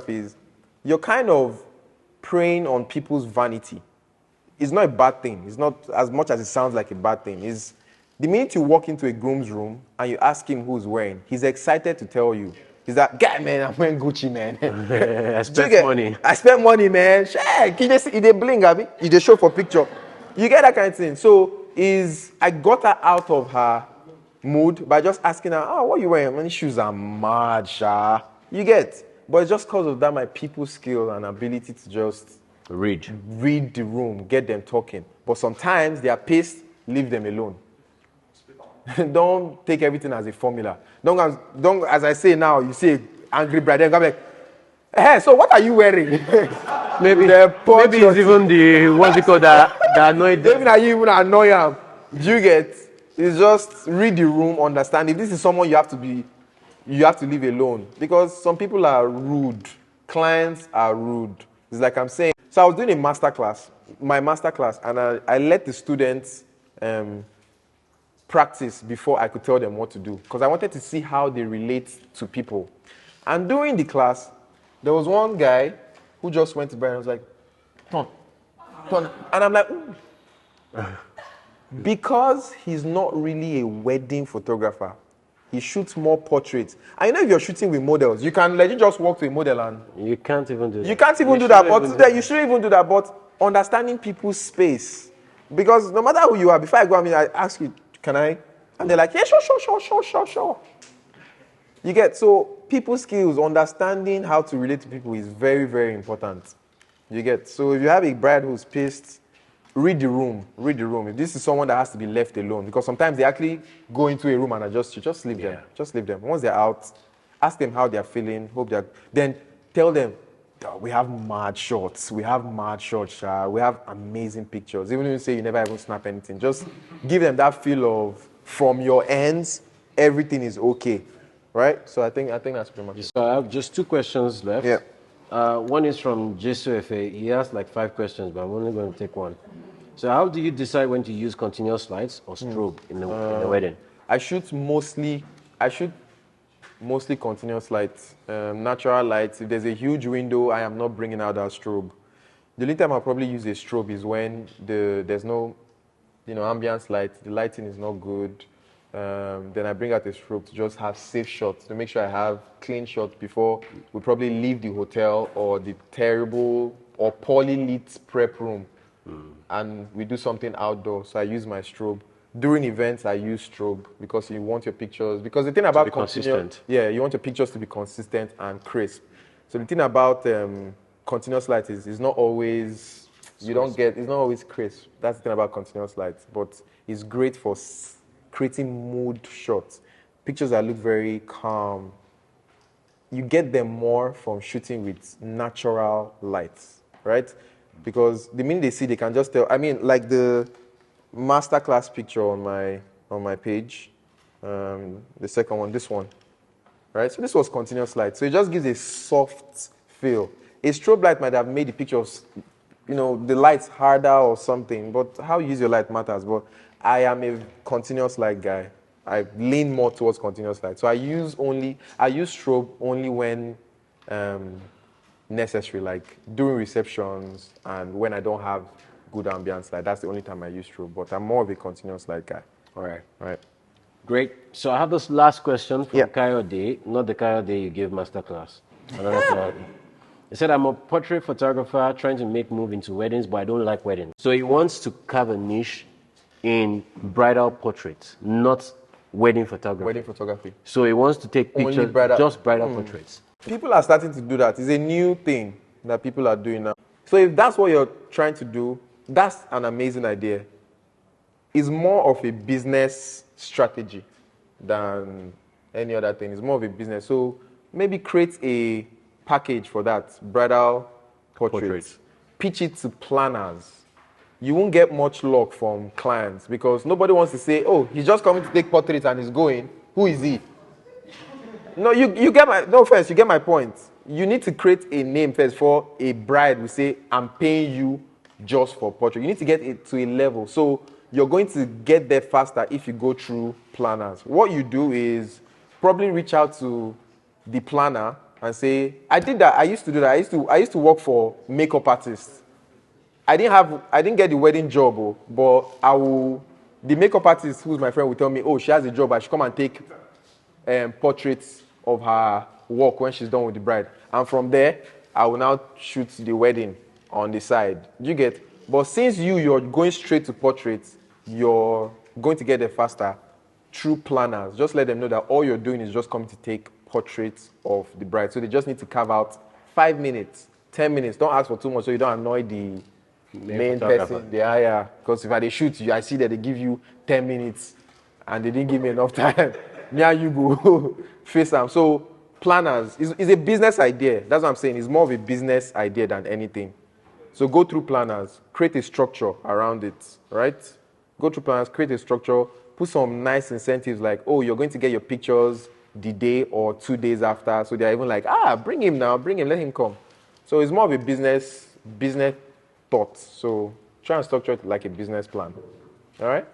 is you're kind of preying on people's vanity. It's not a bad thing. It's not as much as it sounds like a bad thing. It's the minute you walk into a groom's room and you ask him who's wearing, he's excited to tell you. He's like, guy, man, I'm wearing Gucci, man. I spent money. I spent money, man. Shit, you just they bling, Abby. You just show for picture. You get that kind of thing. So I got her out of her mood by just asking her, oh, what are you wearing? Many shoes are mad, sha. You get. But it's just because of that, my people skill and ability to just read the room, get them talking. But sometimes they are pissed, leave them alone. Don't take everything as a formula. Don't as I say now, you say angry bride, then come like, hey, so what are you wearing? maybe it's even the what's it called that annoyed them. Even are you even annoy them? You get? It's just read the room, understand. If this is someone you have to leave alone. Because some people are rude. Clients are rude. It's like I'm saying. So I was doing my master class, and I let the students practice before I could tell them what to do. Because I wanted to see how they relate to people. And during the class, there was one guy who just went to bed and was like, turn. And I'm like, ooh. Because he's not really a wedding photographer, he shoots more portraits. And you know, if you're shooting with models, you can legit just walk to a model and... You can't even do that. You can't even do that, but you shouldn't even do that, but understanding people's space. Because no matter who you are, before I go, I ask you, can I? And they're like, yeah, sure. You get, so people skills, understanding how to relate to people is very, very important. You get, so if you have a bride who's pissed, read the room. If this is someone that has to be left alone, because sometimes they actually go into a room and adjust you, just leave them. Once they're out, ask them how they're feeling, then tell them, we have mad shots, we have amazing pictures. Even if you say you never even snap anything, just give them that feel of, from your ends, everything is okay, right? So I think that's pretty much it. So I have just 2 questions left. Yeah. One is from JSOFA. He asked like 5 questions, but I'm only going to take one. So how do you decide when to use continuous lights or strobe in the wedding? I shoot mostly continuous lights, natural lights. If there's a huge window, I am not bringing out that strobe. The only time I'll probably use a strobe is when there's no, ambience light. The lighting is not good. Then I bring out a strobe to just have safe shots, to make sure I have clean shots before we probably leave the hotel or the terrible or poorly lit prep room. And we do something outdoor. So I use my strobe. During events, I use strobe because you want your pictures. Because the thing about consistent. Yeah, you want your pictures to be consistent and crisp. So the thing about continuous light is it's not always crisp. That's the thing about continuous lights. But it's great for creating mood shots. Pictures that look very calm. You get them more from shooting with natural lights, right? Because the minute they see, they can just tell. I mean, like the masterclass picture on my page, the second one, this one, right? So this was continuous light. So it just gives a soft feel. A strobe light might have made the pictures, the lights harder or something, but how you use your light matters. But I am a continuous light guy. I lean more towards continuous light. So I use strobe only when necessary, like during receptions and when I don't have good ambience light. That's the only time I use strobe, but I'm more of a continuous light guy. All right. Great. So I have this last question from Kayode, not the Kayode you gave masterclass. Another Kayode. He said, I'm a portrait photographer trying to make move into weddings, but I don't like weddings. So he wants to carve a niche in bridal portraits, not wedding photography. So he wants to take pictures, just bridal portraits. People are starting to do that. It's a new thing that people are doing now. So if that's what you're trying to do, that's an amazing idea. It's more of a business strategy than any other thing. It's more of a business. So maybe create a package for that, bridal portraits. Pitch it to planners. You won't get much luck from clients because nobody wants to say, oh, he's just coming to take portraits and he's going. Who is he? No, you get my point. You need to create a name first for a bride. We say, I'm paying you just for portrait. You need to get it to a level. So you're going to get there faster if you go through planners. What you do is probably reach out to the planner and say, I did that. I used to do that. I used to work for makeup artists. I didn't get the wedding job, but the makeup artist who's my friend will tell me, oh, she has a job. I should come and take portraits of her work when she's done with the bride. And from there, I will now shoot the wedding on the side. You get? But since you're going straight to portraits, you're going to get there faster through planners. Just let them know that all you're doing is just coming to take portraits of the bride. So they just need to carve out 5 minutes, 10 minutes. Don't ask for too much so you don't annoy the main person they hire. Because if I shoot you, I see that they give you 10 minutes and they didn't give me enough time. Me and you go face them. So planners is a business idea. That's what I'm saying. It's more of a business idea than anything. So go through planners, create a structure around it, right? Go through planners, create a structure, put some nice incentives like, oh, you're going to get your pictures the day or 2 days after. So they're even like, bring him now, bring him, let him come. So it's more of a business thought. So try and structure it like a business plan. All right?